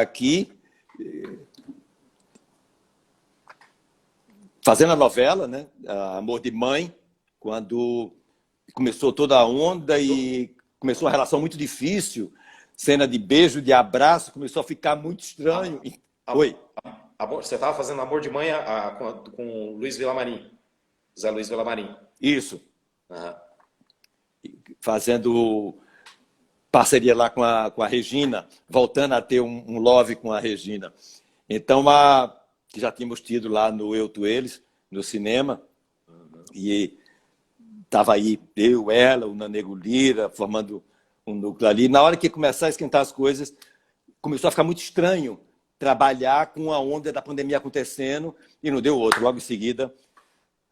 aqui fazendo a novela, né? Amor de Mãe, quando começou toda a onda e começou uma relação muito difícil, cena de beijo, de abraço, começou a ficar muito estranho. Oi. Você estava fazendo Amor de Mãe com o Luiz Vilamarim, Zé Luiz Vilamarim. Isso. Uhum. Fazendo parceria lá com a Regina, voltando a ter um love com a Regina. Então, que já tínhamos tido lá no Eu, Tu, Eles, no cinema, e estava aí eu, ela, o Nanego Lira, formando um núcleo ali. Na hora que começar a esquentar as coisas, começou a ficar muito estranho trabalhar com a onda da pandemia acontecendo e não deu outro. Logo em seguida,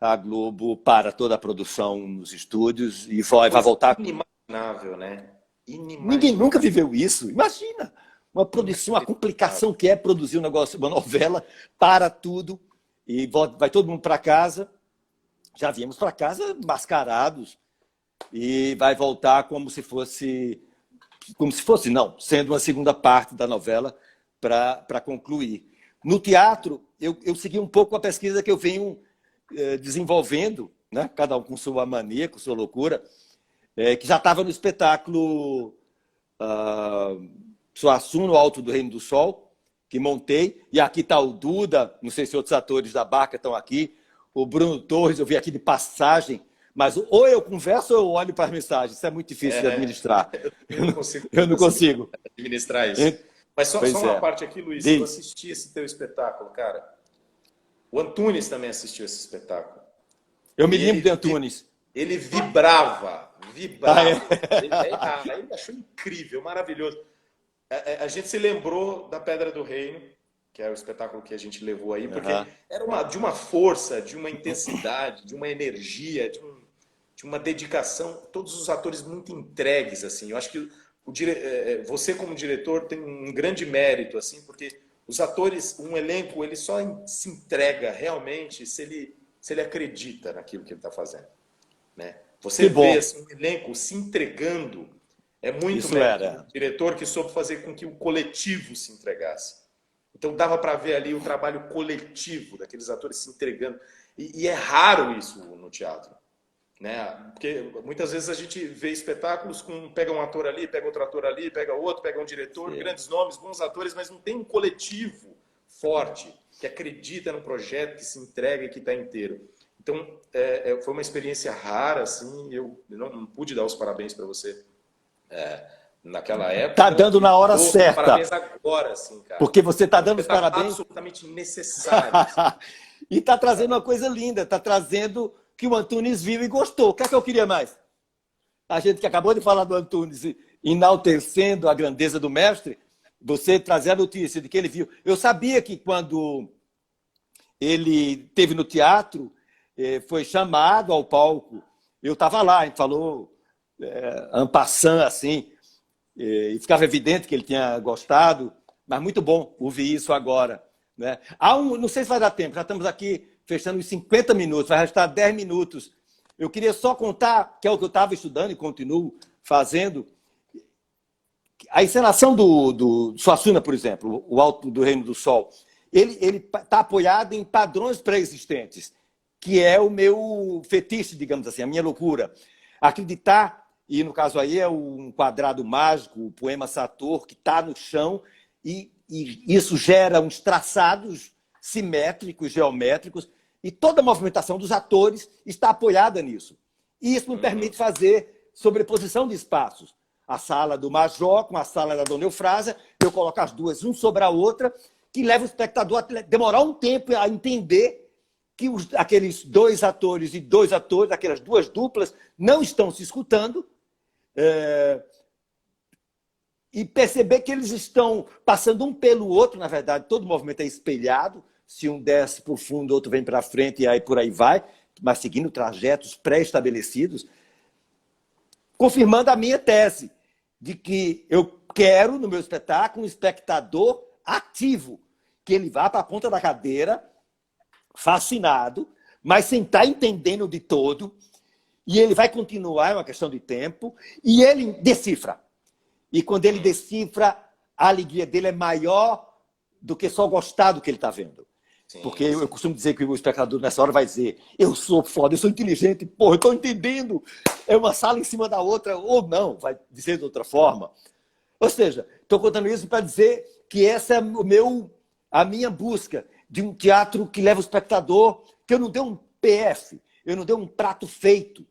a Globo para toda a produção nos estúdios e vai voltar. Inimaginável, né? Inimaginável. Ninguém nunca viveu isso. Imagina uma produção, a complicação que é produzir um negócio, uma novela, para tudo e vai todo mundo para casa. Já viemos para casa mascarados e vai voltar como se fosse não, sendo uma segunda parte da novela para concluir. No teatro, eu segui um pouco a pesquisa que eu venho desenvolvendo, né? Cada um com sua mania, com sua loucura, que já estava no espetáculo Suassuna, no Alto do Reino do Sol, que montei, e aqui está o Duda, não sei se outros atores da Barca estão aqui, o Bruno Torres, eu vi aqui de passagem, mas ou eu converso ou eu olho para as mensagens, isso é muito difícil de administrar. Eu não consigo administrar isso. Mas só uma parte aqui, Luiz, eu assisti esse teu espetáculo, cara. O Antunes também assistiu esse espetáculo. Eu me lembro de Antunes. Ele vibrava. Ele achou incrível, maravilhoso. A gente se lembrou da Pedra do Reino, que é o espetáculo que a gente levou aí, porque era de uma força, de uma intensidade, de uma energia, de uma dedicação, todos os atores muito entregues, assim. Eu acho que você como diretor tem um grande mérito, assim, porque os atores, um elenco, ele só se entrega realmente se ele acredita naquilo que ele está fazendo, né? Você vê assim, um elenco se entregando, é muito mérito do diretor que soube fazer com que o coletivo se entregasse. Então dava para ver ali o trabalho coletivo daqueles atores se entregando. E é raro isso no teatro, né? Porque muitas vezes a gente vê espetáculos pega um ator ali, pega outro ator ali, pega outro, pega um diretor, grandes nomes, bons atores, mas não tem um coletivo forte que acredita no projeto, que se entrega e que está inteiro. Então foi uma experiência rara, assim. Eu não pude dar os parabéns para você naquela época. Tá dando na hora certa. Parabéns agora, assim, cara. Porque você tá dando os parabéns. Absolutamente necessário. E tá trazendo uma coisa linda. Tá trazendo que o Antunes viu e gostou. O que é que eu queria mais? A gente que acabou de falar do Antunes enaltecendo a grandeza do mestre, você trazer a notícia de que ele viu. Eu sabia que quando ele esteve no teatro, foi chamado ao palco. Eu estava lá, a gente falou en passant, assim, e ficava evidente que ele tinha gostado, mas muito bom ouvir isso agora, né? Não sei se vai dar tempo, já estamos aqui fechando os 50 minutos, vai restar 10 minutos. Eu queria só contar, que é o que eu estava estudando e continuo fazendo, a encenação do Suassuna, por exemplo, o Alto do Reino do Sol. ele está apoiado em padrões pré-existentes, que é o meu fetiche, digamos assim, a minha loucura. Acreditar, e no caso aí é um quadrado mágico, o poema Sator, que está no chão, e isso gera uns traçados simétricos, geométricos, e toda a movimentação dos atores está apoiada nisso. E isso me permite fazer sobreposição de espaços. A sala do Major com a sala da Dona Eufrásia, eu coloco as duas, uma sobre a outra, que leva o espectador a demorar um tempo a entender que aqueles dois atores, aquelas duas duplas, não estão se escutando, e perceber que eles estão passando um pelo outro, na verdade, todo movimento é espelhado, se um desce para o fundo, o outro vem para frente, e aí por aí vai, mas seguindo trajetos pré-estabelecidos, confirmando a minha tese de que eu quero, no meu espetáculo, um espectador ativo, que ele vá para a ponta da cadeira, fascinado, mas sem estar entendendo de todo, e ele vai continuar, é uma questão de tempo, e ele decifra. E quando ele decifra, a alegria dele é maior do que só gostar do que ele está vendo. Sim, porque eu costumo dizer que o espectador nessa hora vai dizer: eu sou foda, eu sou inteligente, porra, eu estou entendendo. É uma sala em cima da outra, ou não, vai dizer de outra forma. Ou seja, estou contando isso para dizer que essa é a minha busca de um teatro que leva o espectador, que eu não dei um PF, eu não dei um prato feito.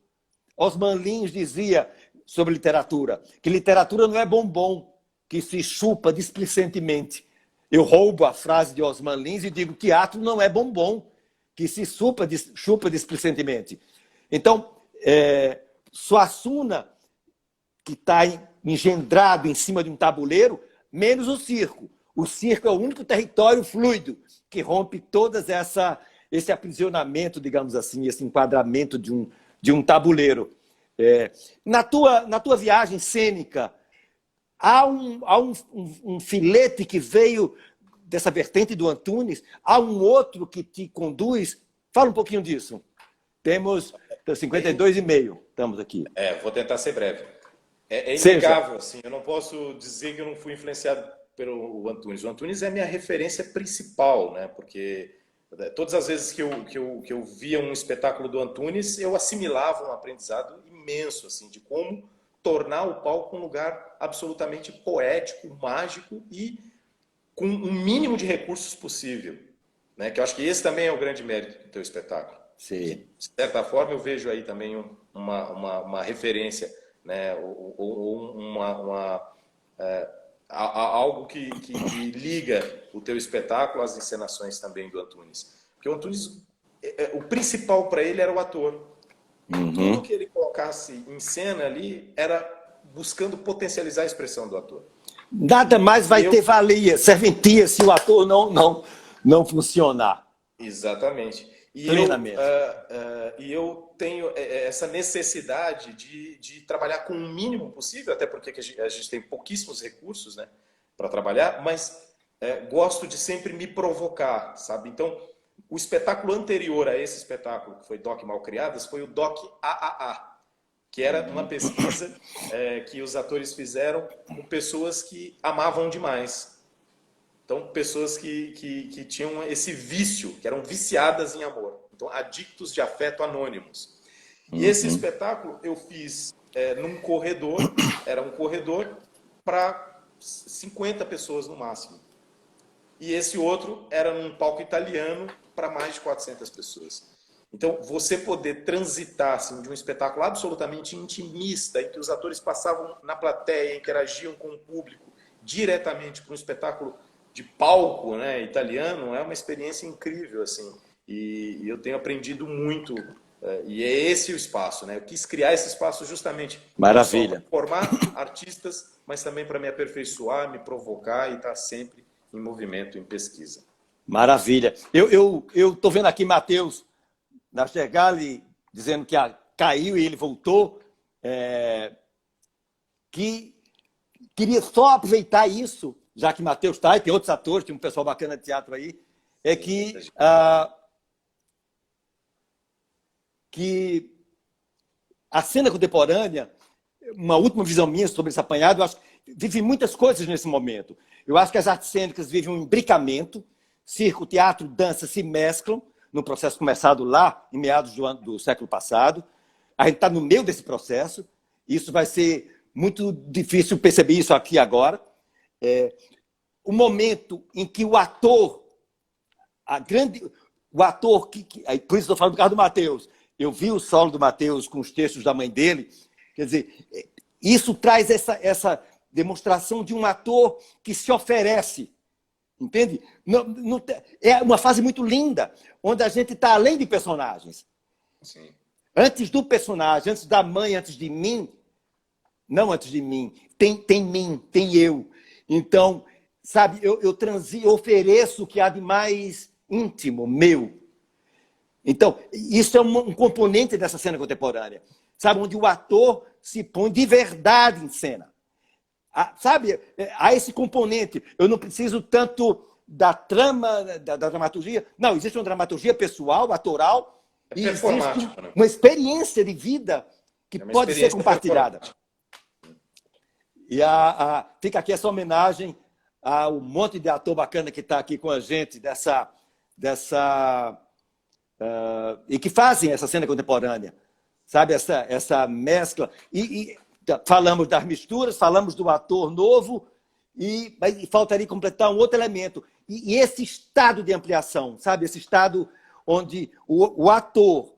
Osman Lins dizia sobre literatura, que literatura não é bombom, que se chupa displicentemente. Eu roubo a frase de Osman Lins e digo: teatro não é bombom, que se chupa displicentemente. Então, Suassuna, que está engendrado em cima de um tabuleiro, menos o circo. O circo é o único território fluido que rompe todas esse aprisionamento, digamos assim, esse enquadramento de um tabuleiro. Na tua viagem cênica, há um filete que veio dessa vertente do Antunes? Há um outro que te conduz? Fala um pouquinho disso. Temos 52,5, estamos aqui. Vou tentar ser breve. É inegável, assim, eu não posso dizer que eu não fui influenciado pelo Antunes. O Antunes é a minha referência principal, né? Porque todas as vezes que eu via um espetáculo do Antunes, eu assimilava um aprendizado imenso, assim, de como tornar o palco um lugar absolutamente poético, mágico e com o mínimo de recursos possível, né? Que eu acho que esse também é o grande mérito do teu espetáculo. Sim. Que, de certa forma, eu vejo aí também uma referência, né? Algo que liga o teu espetáculo às encenações também do Antunes. Porque o Antunes, o principal para ele era o ator. Tudo que ele colocasse em cena ali era buscando potencializar a expressão do ator. Nada mais vai ter valia, serventia, se o ator não funcionar. Exatamente. Plenamente. E eu tenho essa necessidade de trabalhar com o mínimo possível, até porque a gente tem pouquíssimos recursos, né, para trabalhar, mas gosto de sempre me provocar, sabe? Então, o espetáculo anterior a esse espetáculo, que foi Doc Malcriadas, foi o Doc AAA, que era uma pesquisa que os atores fizeram com pessoas que amavam demais. Então, pessoas que tinham esse vício, que eram viciadas em amor. Então, adictos de afeto anônimos. E esse espetáculo eu fiz num corredor, era um corredor para 50 pessoas no máximo. E esse outro era num palco italiano para mais de 400 pessoas. Então, você poder transitar assim, de um espetáculo absolutamente intimista, em que os atores passavam na plateia, interagiam com o público diretamente para um espetáculo de palco, né, italiano, é uma experiência incrível, assim. E eu tenho aprendido muito, e é esse o espaço, né? Eu quis criar esse espaço justamente para formar artistas, mas também para me aperfeiçoar, me provocar e estar sempre em movimento, em pesquisa. Maravilha. Eu estou vendo aqui Matheus Nastergalli dizendo que caiu e ele voltou, que queria só aproveitar isso, já que Matheus está, e tem outros atores, tem um pessoal bacana de teatro aí, que a cena contemporânea, uma última visão minha sobre esse apanhado, eu acho que vive muitas coisas nesse momento. Eu acho que as artes cênicas vivem um imbricamento circo, teatro, dança se mesclam, no processo começado lá, em meados do século passado. A gente está no meio desse processo. Isso vai ser muito difícil perceber isso aqui agora. O momento em que o ator, por isso estou falando do caso do Matheus, eu vi o solo do Matheus com os textos da mãe dele, quer dizer, isso traz essa demonstração de um ator que se oferece, entende? É uma fase muito linda, onde a gente está além de personagens. Sim. Antes do personagem, antes da mãe, antes de mim, não antes de mim, tem mim, tem eu. Então, sabe, eu ofereço o que há de mais íntimo, meu. Então, isso é um componente dessa cena contemporânea, sabe, onde o ator se põe de verdade em cena. Sabe, há esse componente. Eu não preciso tanto da trama, da dramaturgia. Não, existe uma dramaturgia pessoal, atoral, e existe uma experiência de vida que pode ser compartilhada. E fica aqui essa homenagem ao monte de ator bacana que está aqui com a gente, e que fazem essa cena contemporânea, sabe? Essa mescla. E falamos das misturas, falamos do ator novo, mas faltaria completar um outro elemento. E esse estado de ampliação, sabe? Esse estado onde o ator,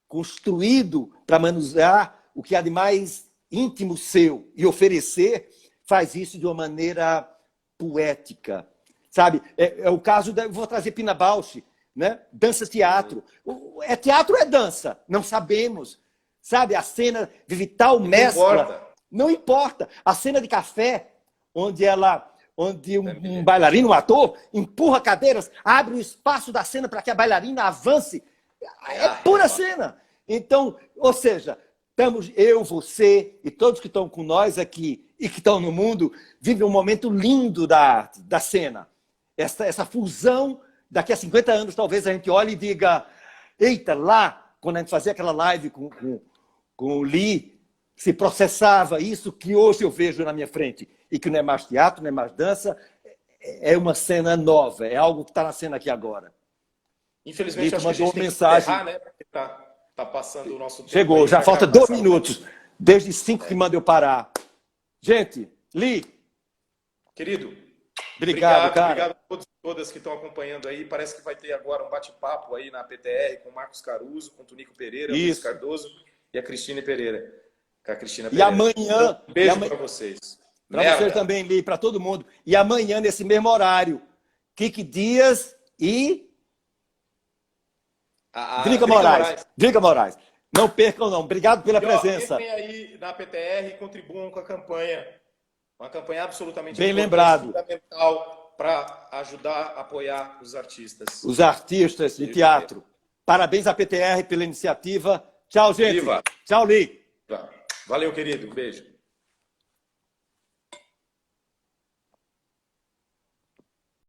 construído para manusear o que há de mais íntimo seu e oferecer, faz isso de uma maneira poética, sabe? É o caso vou trazer Pina Bausch, né? Dança-teatro. Teatro ou é dança? Não sabemos. Sabe? A cena de Vital mescla. Não importa. A cena de café, onde um bailarino, um ator, empurra cadeiras, abre o espaço da cena para que a bailarina avance. É pura cena. Então, ou seja, estamos eu, você e todos que estão com nós aqui e que estão no mundo, vivem um momento lindo da arte, da cena. Essa fusão, daqui a 50 anos, talvez a gente olhe e diga, eita, lá, quando a gente fazia aquela live com o Lee, se processava isso que hoje eu vejo na minha frente, e que não é mais teatro, não é mais dança, é uma cena nova, é algo que está na cena aqui agora. Infelizmente, acho que a gente tem mensagem. Que encerrar, né? Porque tá passando o nosso tempo. Chegou, já falta 2 minutos, desde 5 que manda eu parar. Gente, Lee. Querido, obrigado, cara. Obrigado a todos e todas que estão acompanhando aí. Parece que vai ter agora um bate-papo aí na PTR com o Marcos Caruso, com o Tunico Pereira, o Luiz Cardoso e a Cristina Pereira. Com a Cristina Pereira. E amanhã... Um beijo para vocês. Para você também, Lee, para todo mundo. E amanhã, nesse mesmo horário, Kiki Dias e... Drica Moraes. Não percam, não. Obrigado pela presença. Entrem aí na PTR e contribuam com a campanha. Uma campanha absolutamente bem lembrado, fundamental para ajudar a apoiar os artistas. Os artistas de teatro. Parabéns à PTR pela iniciativa. Tchau, gente. Viva. Tchau, Lee. Valeu, querido. Um beijo.